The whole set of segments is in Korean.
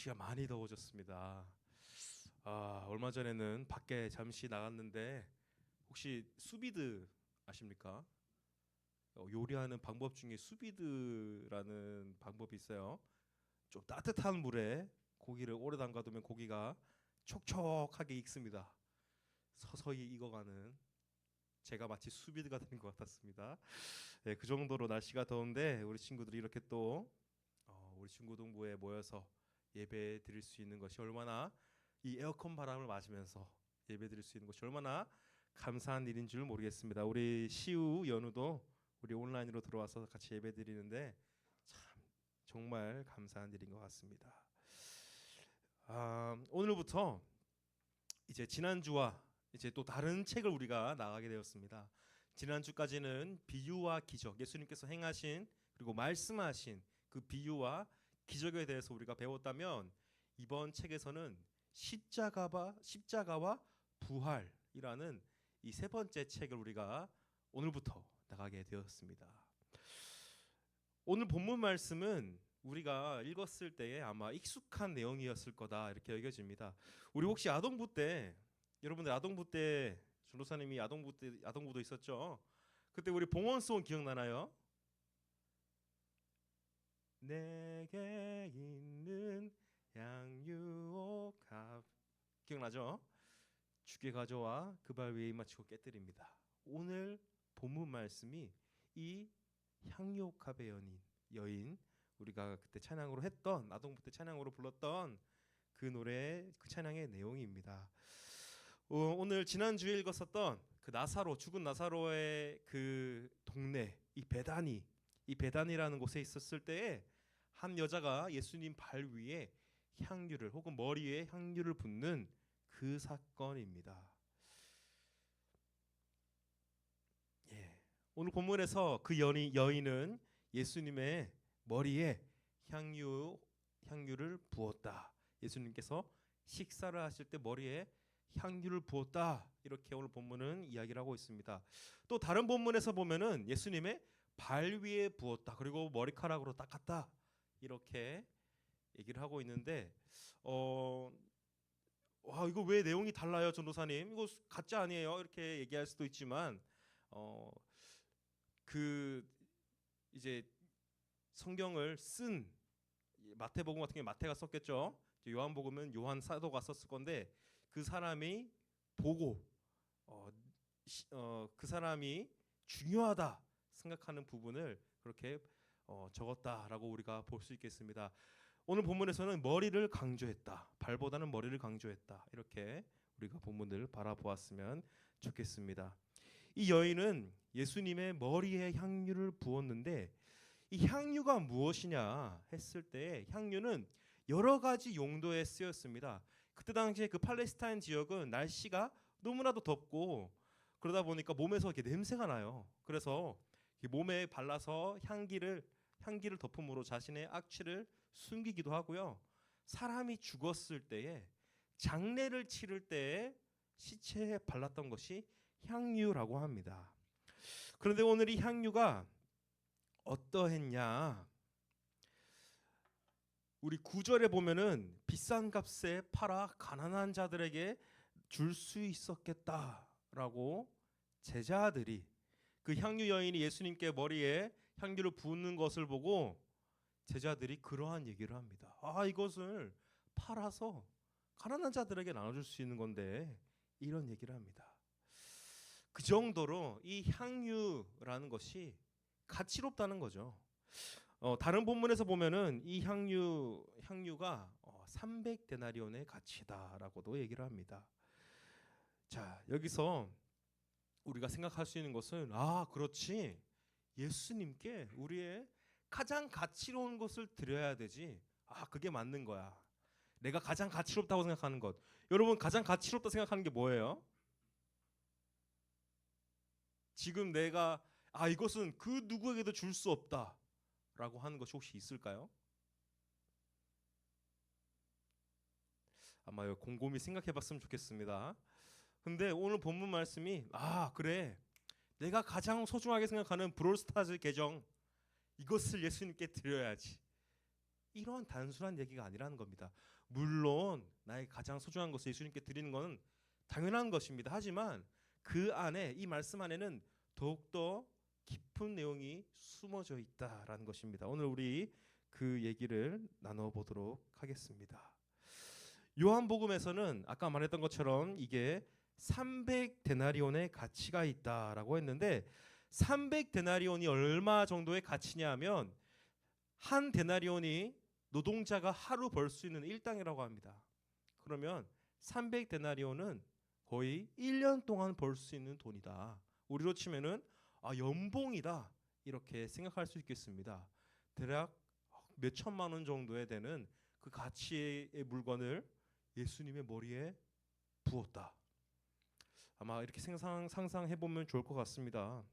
날씨가 많이 더워졌습니다. 얼마 전에는 밖에 잠시 나갔는데 혹시 수비드 아십니까? 요리하는 방법 중에 수비드라는 방법이 있어요. 좀 따뜻한 물에 고기를 오래 담가두면 고기가 촉촉하게 익습니다. 서서히 익어가는 제가 마치 수비드가 된 것 같았습니다. 네, 그 정도로 날씨가 더운데 우리 친구들이 이렇게 또 우리 친구 동부에 모여서 예배 드릴 수 있는 것이 얼마나 이 에어컨 바람을 맞으면서 예배 드릴 수 있는 것이 얼마나 감사한 일인 줄 모르겠습니다. 우리 시우 연우도 우리 온라인으로 들어와서 같이 예배 드리는데 참 정말 감사한 일인 것 같습니다. 오늘부터 이제 지난주와 이제 또 다른 책을 우리가 나가게 되었습니다. 지난주까지는 비유와 기적, 예수님께서 행하신 그리고 말씀하신 그 비유와 기적에 대해서 우리가 배웠다면 이번 책에서는 십자가와 부활이라는 이 세 번째 책을 우리가 오늘부터 나가게 되었습니다. 오늘 본문 말씀은 우리가 읽었을 때에 아마 익숙한 내용이었을 거다 이렇게 여겨집니다. 우리 혹시 아동부 때 여러분들 아동부 때 전도사님이 아동부도 있었죠? 그때 우리 봉헌송 기억나나요? 내게 있는 양유옥합 기억나죠? 주께 가져와 그 발 위에 입맞추고 깨뜨립니다. 오늘 본문 말씀이 이 향유옥합의 여인 우리가 그때 찬양으로 했던 아동부 때 찬양으로 불렀던 그 노래 그 찬양의 내용입니다. 오늘 지난주에 읽었었던 그 나사로 죽은 나사로의 그 동네 이 베다니라는 곳에 있었을 때에 한 여자가 예수님 발 위에 향유를 혹은 머리에 향유를 붓는 그 사건입니다. 예. 오늘 본문에서 그 여인은 예수님의 머리에 향유를 부었다. 예수님께서 식사를 하실 때 머리에 향유를 부었다. 이렇게 오늘 본문은 이야기를 하고 있습니다. 또 다른 본문에서 보면은 예수님의 발 위에 부었다. 그리고 머리카락으로 닦았다. 이렇게 얘기를 하고 있는데 이거 왜 내용이 달라요, 전도사님? 이거 가짜 아니에요? 이렇게 얘기할 수도 있지만 그 이제 성경을 쓴 마태복음 같은 경우 마태가 썼겠죠. 요한복음은 요한 사도가 썼을 건데 그 사람이 보고 그 사람이 중요하다 생각하는 부분을 그렇게 적었다라고 우리가 볼 수 있겠습니다. 오늘 본문에서는 머리를 강조했다. 발보다는 머리를 강조했다. 이렇게 우리가 본문을 바라보았으면 좋겠습니다. 이 여인은 예수님의 머리에 향유를 부었는데 이 향유가 무엇이냐 했을 때 향유는 여러 가지 용도에 쓰였습니다. 그때 당시에 그 팔레스타인 지역은 날씨가 너무나도 덥고 그러다 보니까 몸에서 이렇게 냄새가 나요. 그래서 몸에 발라서 향기를 덮음으로 자신의 악취를 숨기기도 하고요. 사람이 죽었을 때에 장례를 치를 때에 시체에 발랐던 것이 향유라고 합니다. 그런데 오늘 이 향유가 어떠했냐? 우리 9절에 보면은 비싼 값에 팔아 가난한 자들에게 줄 수 있었겠다라고 제자들이 그 향유 여인이 예수님께 머리에 향유를 붓는 것을 보고 제자들이 그러한 얘기를 합니다. 이것을 팔아서 가난한 자들에게 나눠줄 수 있는 건데 이런 얘기를 합니다. 그 정도로 이 향유라는 것이 가치롭다는 거죠. 다른 본문에서 보면은 이 향유가 300데나리온의 가치다라고도 얘기를 합니다. 자, 여기서 우리가 생각할 수 있는 것은 그렇지. 예수님께 우리의 가장 가치로운 것을 드려야 되지. 그게 맞는 거야. 내가 가장 가치롭다고 생각하는 것. 여러분 가장 가치롭다 생각하는 게 뭐예요? 지금 내가 이것은 그 누구에게도 줄 수 없다라고 하는 것이 혹시 있을까요? 아마 곰곰이 생각해봤으면 좋겠습니다. 근데 오늘 본문 말씀이 그래 내가 가장 소중하게 생각하는 브롤스타즈 계정 이것을 예수님께 드려야지 이러한 단순한 얘기가 아니라는 겁니다. 물론 나의 가장 소중한 것을 예수님께 드리는 것은 당연한 것입니다. 하지만 그 안에, 이 말씀 안에는 더욱더 깊은 내용이 숨어져 있다라는 것입니다. 오늘 우리 그 얘기를 나눠보도록 하겠습니다. 요한복음에서는 아까 말했던 것처럼 이게 300데나리온의 가치가 있다라고 했는데, 300데나리온이 얼마 정도의 가치냐 하면 한 데나리온이 노동자가 하루 벌 수 있는 일당이라고 합니다. 그러면 300데나리온은 거의 1년 동안 벌 수 있는 돈이다. 우리로 치면은 연봉이다, 이렇게 생각할 수 있겠습니다. 대략 몇 천만 원 정도에 되는 그 가치의 물건을 예수님의 머리에 부었다. 아마 이렇게 상상해 보면 좋을 것 같습니다.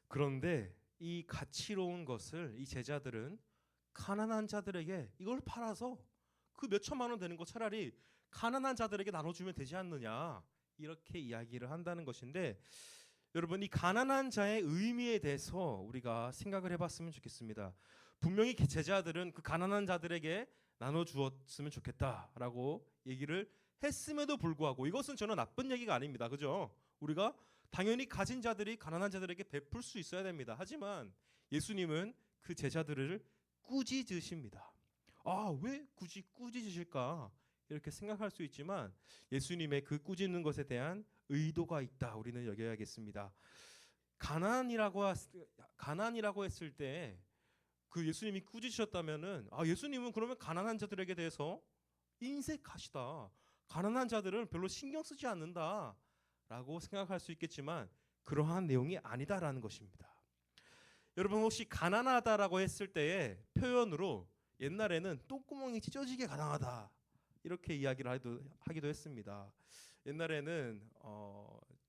그런데 이 가치로운 것을 이 제자들은 가난한 자들에게 이걸 팔아서 그 몇 천만 원 되는 거 차라리 가난한 자들에게 나눠주면 되지 않느냐, 이렇게 이야기를 한다는 것인데, 여러분, 이 가난한 자의 의미에 대해서 우리가 생각을 해봤으면 좋겠습니다. 분명히 제자들은 그 가난한 자들에게 나눠주었으면 좋겠다라고 얘기를 했음에도 불구하고, 이것은 저는 나쁜 얘기가 아닙니다. 그죠? 우리가 당연히 가진 자들이 가난한 자들에게 베풀 수 있어야 됩니다. 하지만 예수님은 그 제자들을 꾸짖으십니다. 왜 굳이 꾸짖으실까? 이렇게 생각할 수 있지만 예수님의 그 꾸짖는 것에 대한 의도가 있다, 우리는 여겨야겠습니다. 가난이라고 했을 때 그 예수님이 꾸짖으셨다면은 예수님은 그러면 가난한 자들에게 대해서 인색하시다, 가난한 자들은 별로 신경 쓰지 않는다라고 생각할 수 있겠지만 그러한 내용이 아니다라는 것입니다. 여러분, 혹시 가난하다라고 했을 때의 표현으로 옛날에는 똥구멍이 찢어지게 가난하다, 이렇게 이야기를 하기도 했습니다. 옛날에는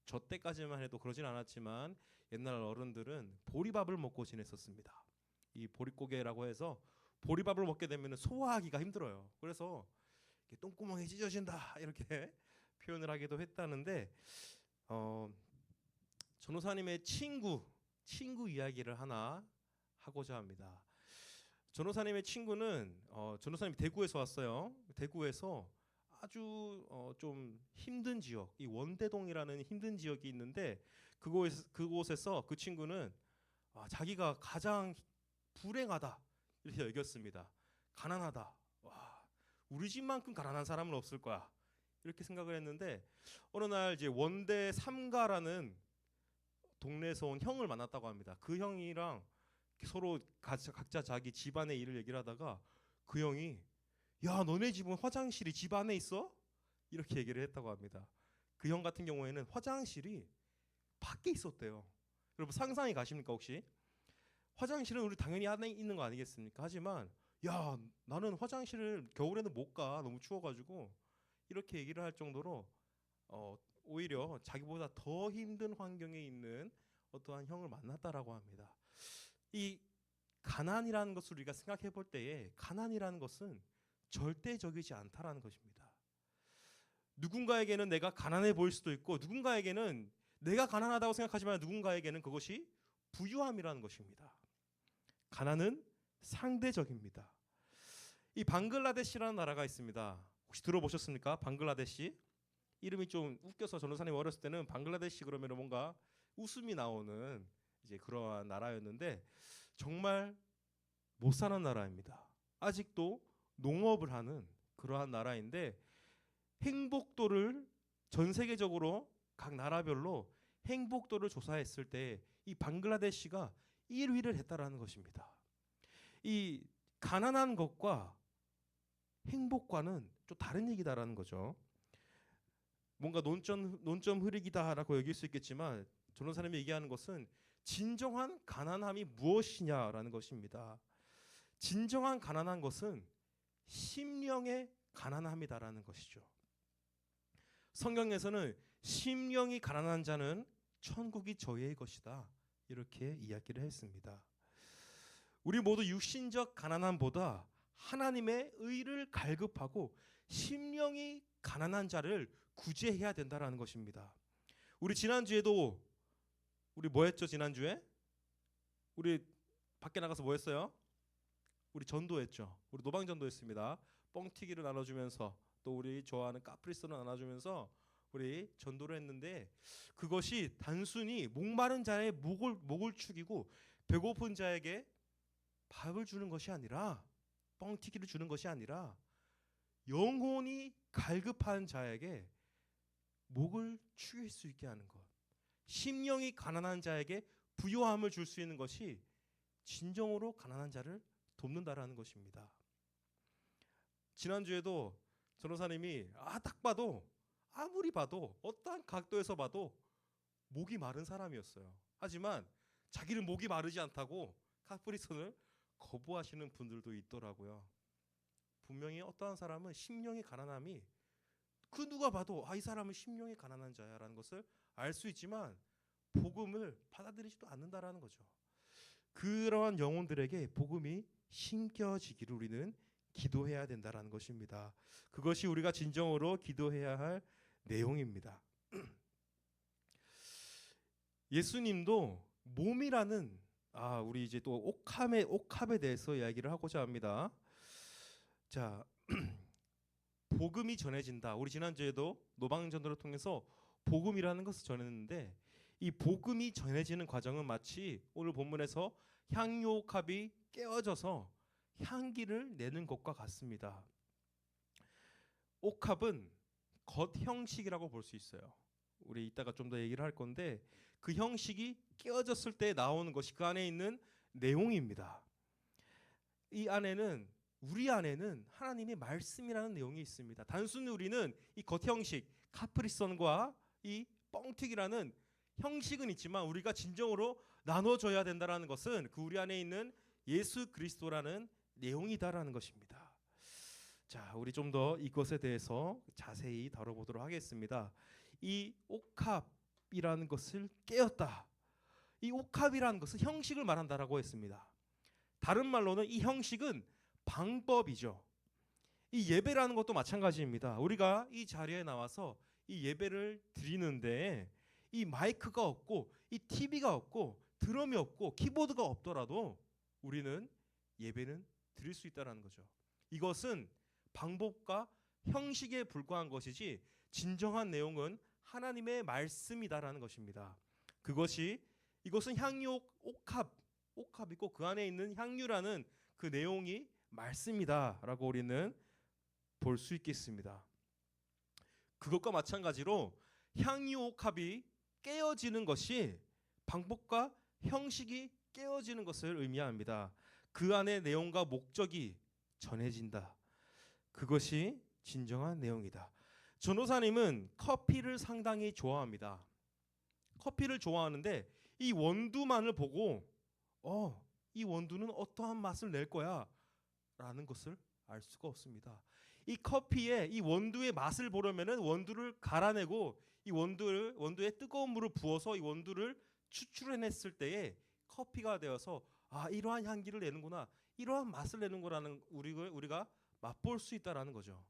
저 때까지만 해도 그러진 않았지만 옛날 어른들은 보리밥을 먹고 지냈었습니다. 이 보릿고개라고 해서 보리밥을 먹게 되면 소화하기가 힘들어요. 그래서 똥구멍이 찢어진다, 이렇게 표현을 하기도 했다는데, 전호사님의 친구 이야기를 하나 하고자 합니다. 전호사님의 친구는 전호사님이 대구에서 왔어요. 대구에서 아주 좀 힘든 지역, 이 원대동이라는 힘든 지역이 있는데 그곳에서 그 친구는 자기가 가장 불행하다, 이렇게 여겼습니다. 가난하다. 우리 집만큼 가난한 사람은 없을 거야, 이렇게 생각을 했는데, 어느 날 이제 원대 삼가라는 동네에서 온 형을 만났다고 합니다. 그 형이랑 서로 각자 자기 집안의 일을 얘기를 하다가 그 형이 야, 너네 집은 화장실이 집 안에 있어? 이렇게 얘기를 했다고 합니다. 그 형 같은 경우에는 화장실이 밖에 있었대요. 여러분, 상상이 가십니까 혹시? 화장실은 우리 당연히 안에 있는 거 아니겠습니까? 하지만 야, 나는 화장실을 겨울에는 못 가, 너무 추워가지고, 이렇게 얘기를 할 정도로 오히려 자기보다 더 힘든 환경에 있는 어떠한 형을 만났다라고 합니다. 이 가난이라는 것을 우리가 생각해 볼 때에 가난이라는 것은 절대적이지 않다라는 것입니다. 누군가에게는 내가 가난해 보일 수도 있고, 누군가에게는 내가 가난하다고 생각하지만 누군가에게는 그것이 부유함이라는 것입니다. 가난은 상대적입니다. 이 방글라데시라는 나라가 있습니다. 혹시 들어보셨습니까? 방글라데시. 이름이 좀 웃겨서 전도사님 어렸을 때는 방글라데시 그러면 뭔가 웃음이 나오는 이제 그러한 나라였는데, 정말 못 사는 나라입니다. 아직도 농업을 하는 그러한 나라인데, 행복도를 전 세계적으로 각 나라별로 행복도를 조사했을 때 이 방글라데시가 1위를 했다라는 것입니다. 이 가난한 것과 행복과는 좀 다른 얘기다라는 거죠. 뭔가 논점 흐리기다라고 여길 수 있겠지만 전도사님이 얘기하는 것은 진정한 가난함이 무엇이냐라는 것입니다. 진정한 가난한 것은 심령의 가난함이다라는 것이죠. 성경에서는 심령이 가난한 자는 천국이 저희의 것이다, 이렇게 이야기를 했습니다. 우리 모두 육신적 가난함보다 하나님의 의를 갈급하고 심령이 가난한 자를 구제해야 된다라는 것입니다. 우리 지난주에도 우리 뭐 했죠? 지난주에 우리 밖에 나가서 뭐 했어요? 우리 전도했죠. 우리 노방 전도했습니다. 뻥튀기를 나눠주면서 또 우리 좋아하는 카프리스를 나눠주면서 우리 전도를 했는데, 그것이 단순히 목마른 자의 목을 축이고 배고픈 자에게 밥을 주는 것이 아니라, 뻥튀기를 주는 것이 아니라, 영혼이 갈급한 자에게 목을 축일 수 있게 하는 것, 심령이 가난한 자에게 부요함을 줄 수 있는 것이 진정으로 가난한 자를 돕는다라는 것입니다. 지난주에도 전도사님이 딱 봐도, 아무리 봐도, 어떠한 각도에서 봐도 목이 마른 사람이었어요. 하지만 자기는 목이 마르지 않다고 카프리선을 거부하시는 분들도 있더라고요. 분명히 어떠한 사람은 심령이 가난함이, 그 누가 봐도 이 사람은 심령이 가난한 자야라는 것을 알 수 있지만 복음을 받아들이지도 않는다라는 거죠. 그러한 영혼들에게 복음이 심겨지기를 우리는 기도해야 된다라는 것입니다. 그것이 우리가 진정으로 기도해야 할 내용입니다. 예수님도 몸이라는, 우리 이제 또 옥합에 대해서 이야기를 하고자 합니다. 자, 복음이 전해진다. 우리 지난주에도 노방전도를 통해서 복음이라는 것을 전했는데, 이 복음이 전해지는 과정은 마치 오늘 본문에서 향유옥합이 깨어져서 향기를 내는 것과 같습니다. 옥합은 겉 형식이라고 볼 수 있어요. 우리 이따가 좀 더 얘기를 할 건데, 그 형식이 깨어졌을 때 나오는 것이 그 안에 있는 내용입니다. 우리 안에는 하나님의 말씀이라는 내용이 있습니다. 단순히 우리는 이 겉 형식, 카프리선과 이 뻥튀기라는 형식은 있지만, 우리가 진정으로 나눠줘야 된다라는 것은 그 우리 안에 있는 예수 그리스도라는 내용이다라는 것입니다. 자, 우리 좀 더 이것에 대해서 자세히 다뤄보도록 하겠습니다. 이 옥합이라는 것을 깨었다. 이 옥합이라는 것은 형식을 말한다라고 했습니다. 다른 말로는 이 형식은 방법이죠. 이 예배라는 것도 마찬가지입니다. 우리가 이 자리에 나와서 이 예배를 드리는데, 이 마이크가 없고 이 TV가 없고 드럼이 없고 키보드가 없더라도 우리는 예배는 드릴 수 있다는 거죠. 이것은 방법과 형식에 불과한 것이지 진정한 내용은 하나님의 말씀이다라는 것입니다. 이것은 향유 옥합이고 그 안에 있는 향유라는 그 내용이 말씀이다라고 우리는 볼 수 있겠습니다. 그것과 마찬가지로 향유 옥합이 깨어지는 것이 방법과 형식이 깨어지는 것을 의미합니다. 그 안의 내용과 목적이 전해진다. 그것이 진정한 내용이다. 전도사님은 커피를 상당히 좋아합니다. 커피를 좋아하는데 이 원두만을 보고 이 원두는 어떠한 맛을 낼 거야 라는 것을 알 수가 없습니다. 이 커피에 이 원두의 맛을 보려면은 원두를 갈아내고 이 원두에 뜨거운 물을 부어서 이 원두를 추출해냈을 때에 커피가 되어서 이러한 향기를 내는구나, 이러한 맛을 내는구나라는 우리가 맛볼 수 있다라는 거죠.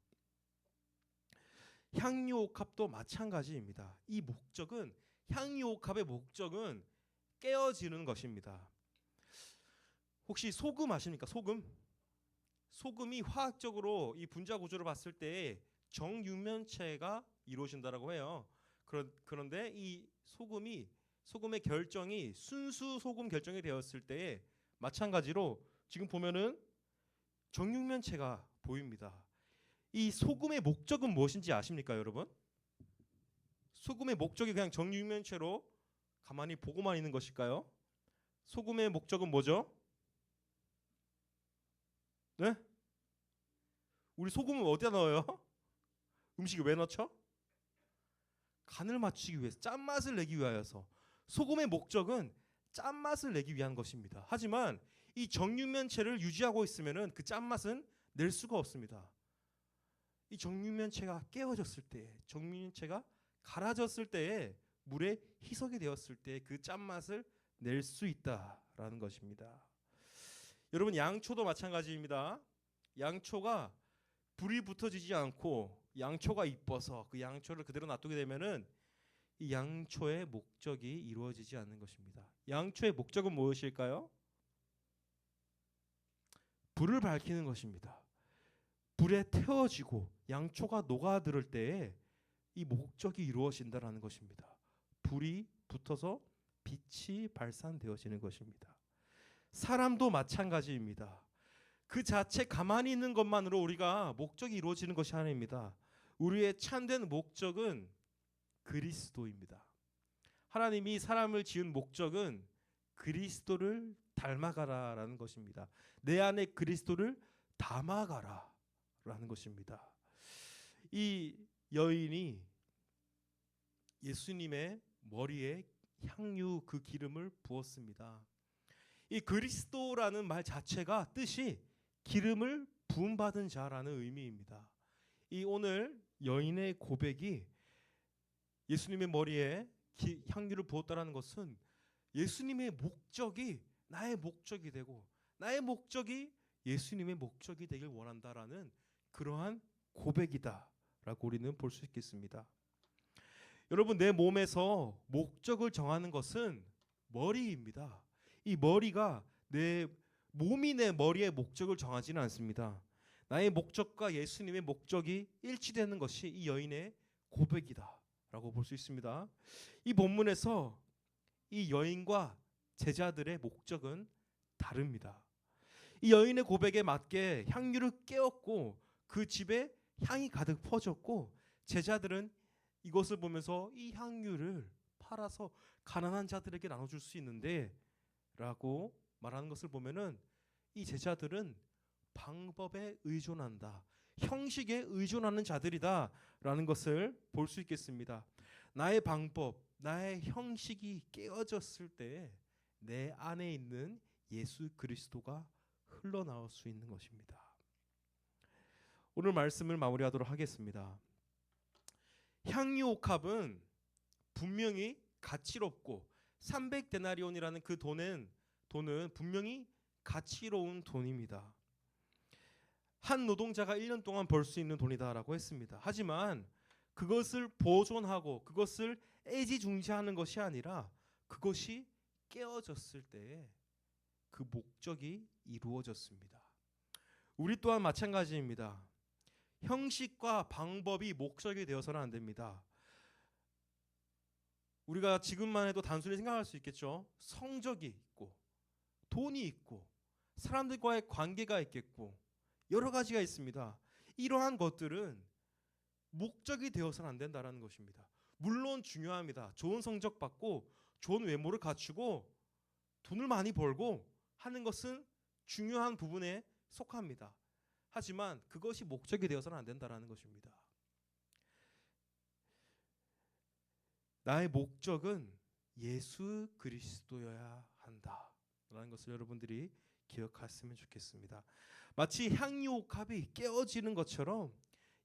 향유옥합도 마찬가지입니다. 향유옥합의 목적은 깨어지는 것입니다. 혹시 소금 아십니까? 소금이 화학적으로 이 분자 구조를 봤을 때 정육면체가 이루어진다라고 해요. 그런데 이 소금의 결정이 순수 소금 결정이 되었을 때에 마찬가지로 지금 보면은 정육면체가 보입니다. 이 소금의 목적은 무엇인지 아십니까, 여러분? 소금의 목적이 그냥 정육면체로 가만히 보고만 있는 것일까요? 소금의 목적은 뭐죠? 네? 우리 소금은 어디다 넣어요? 음식에 왜 넣죠? 간을 맞추기 위해서, 짠맛을 내기 위하여서. 소금의 목적은 짠맛을 내기 위한 것입니다. 하지만 이 정육면체를 유지하고 있으면은 그 짠맛은 낼 수가 없습니다. 이 정육면체가 깨어졌을 때, 정육면체가 갈아졌을 때에 물에 희석이 되었을 때 그 짠맛을 낼 수 있다라는 것입니다. 여러분, 양초도 마찬가지입니다. 양초가 불이 붙어지지 않고 양초가 이뻐서 그 양초를 그대로 놔두게 되면은 이 양초의 목적이 이루어지지 않는 것입니다. 양초의 목적은 무엇일까요? 불을 밝히는 것입니다. 불에 태워지고 양초가 녹아들 때에 이 목적이 이루어진다라는 것입니다. 불이 붙어서 빛이 발산되어지는 것입니다. 사람도 마찬가지입니다. 그 자체 가만히 있는 것만으로 우리가 목적이 이루어지는 것이 아닙니다. 우리의 참된 목적은 그리스도입니다. 하나님이 사람을 지은 목적은 그리스도를 닮아가라라는 것입니다. 내 안에 그리스도를 담아가라라는 것입니다. 이 여인이 예수님의 머리에 향유 그 기름을 부었습니다. 이 그리스도라는 말 자체가 뜻이 기름을 부음받은 자라는 의미입니다. 이 오늘 여인의 고백이 예수님의 머리에 향유를 부었다라는 것은 예수님의 목적이 나의 목적이 되고 나의 목적이 예수님의 목적이 되길 원한다라는 그러한 고백이다라고 우리는 볼 수 있겠습니다. 여러분, 내 몸에서 목적을 정하는 것은 머리입니다. 이 머리가 내 몸이 내 머리의 목적을 정하지는 않습니다. 나의 목적과 예수님의 목적이 일치되는 것이 이 여인의 고백이다라고 볼 수 있습니다. 이 본문에서 이 여인과 제자들의 목적은 다릅니다. 이 여인의 고백에 맞게 향유를 깨었고 그 집에 향이 가득 퍼졌고 제자들은 이것을 보면서 이 향유를 팔아서 가난한 자들에게 나눠줄 수 있는데 라고 말하는 것을 보면은 이 제자들은 방법에 의존한다, 형식에 의존하는 자들이다 라는 것을 볼 수 있겠습니다. 나의 방법, 나의 형식이 깨어졌을 때 내 안에 있는 예수 그리스도가 흘러나올 수 있는 것입니다. 오늘 말씀을 마무리하도록 하겠습니다. 향유 옥합은 분명히 가치롭고 300데나리온이라는 그 돈은 분명히 가치로운 돈입니다. 한 노동자가 1년 동안 벌 수 있는 돈이다라고 했습니다. 하지만 그것을 보존하고 그것을 애지중지하는 것이 아니라 그것이 깨어졌을 때 그 목적이 이루어졌습니다. 우리 또한 마찬가지입니다. 형식과 방법이 목적이 되어서는 안 됩니다. 우리가 지금만 해도 단순히 생각할 수 있겠죠. 성적이 있고 돈이 있고 사람들과의 관계가 있겠고 여러 가지가 있습니다. 이러한 것들은 목적이 되어서는 안 된다는 것입니다. 물론 중요합니다. 좋은 성적 받고 좋은 외모를 갖추고 돈을 많이 벌고 하는 것은 중요한 부분에 속합니다. 하지만 그것이 목적이 되어서는 안 된다는 것입니다. 나의 목적은 예수 그리스도여야 한다라는 것을 여러분들이 기억하셨으면 좋겠습니다. 마치 향유옥합이 깨어지는 것처럼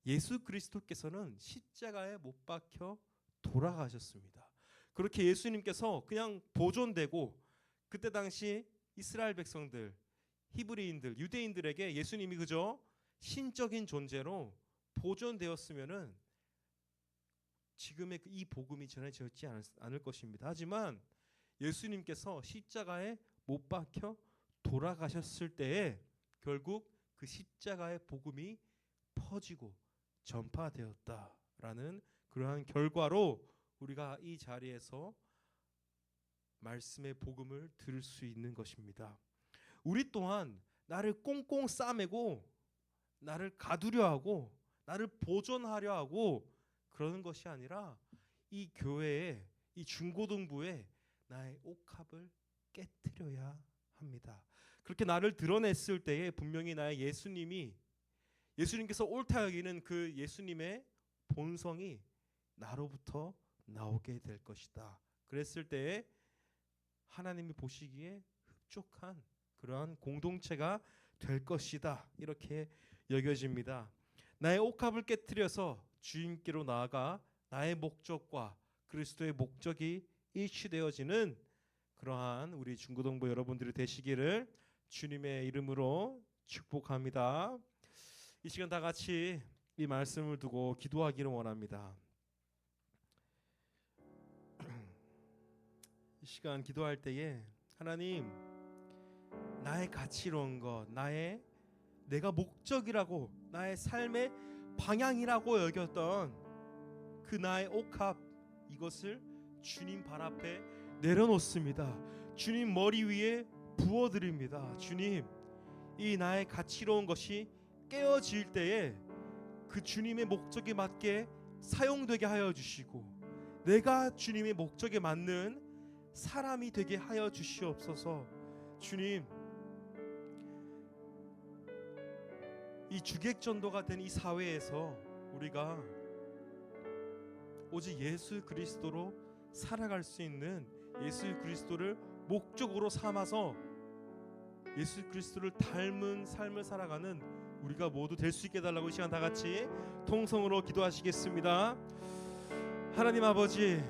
예수 그리스도께서는 십자가에 못 박혀 돌아가셨습니다. 그렇게 예수님께서 그냥 보존되고 그때 당시 이스라엘 백성들, 히브리인들, 유대인들에게 예수님이 그저 신적인 존재로 보존되었으면은 지금의 이 복음이 전해졌지 않을 것입니다. 하지만 예수님께서 십자가에 못 박혀 돌아가셨을 때에 결국 그 십자가의 복음이 퍼지고 전파되었다라는 그러한 결과로 우리가 이 자리에서 말씀의 복음을 들을 수 있는 것입니다. 우리 또한 나를 꽁꽁 싸매고 나를 가두려 하고 나를 보존하려 하고 그러는 것이 아니라 이 교회에 이 중고등부에 나의 옥합을 깨트려야 합니다. 그렇게 나를 드러냈을 때에 분명히 나의 예수님께서 옳다 여기는 그 예수님의 본성이 나로부터 나오게 될 것이다. 그랬을 때에 하나님이 보시기에 흡족한 그러한 공동체가 될 것이다. 이렇게 여겨집니다. 나의 옥합을 깨트려서 주님께로 나아가 나의 목적과 그리스도의 목적이 일치되어지는 그러한 우리 중고등부 여러분들이 되시기를 주님의 이름으로 축복합니다. 이 시간 다 같이 이 말씀을 두고 기도하기를 원합니다. 이 시간 기도할 때에 하나님, 나의 가치로운 것, 나의 내가 목적이라고, 나의 삶의 방향이라고 여겼던 그 나의 옥합, 이것을 주님 발 앞에 내려놓습니다. 주님 머리 위에 부어드립니다. 주님, 이 나의 가치로운 것이 깨어질 때에 그 주님의 목적에 맞게 사용되게 하여 주시고, 내가 주님의 목적에 맞는 사람이 되게 하여 주시옵소서. 주님, 이 주객전도가 된 이 사회에서 우리가 오직 예수 그리스도로 살아갈 수 있는, 예수 그리스도를 목적으로 삼아서 예수 그리스도를 닮은 삶을 살아가는 우리가 모두 될 수 있게 해달라고 이 시간 다 같이 통성으로 기도하시겠습니다. 하나님 아버지,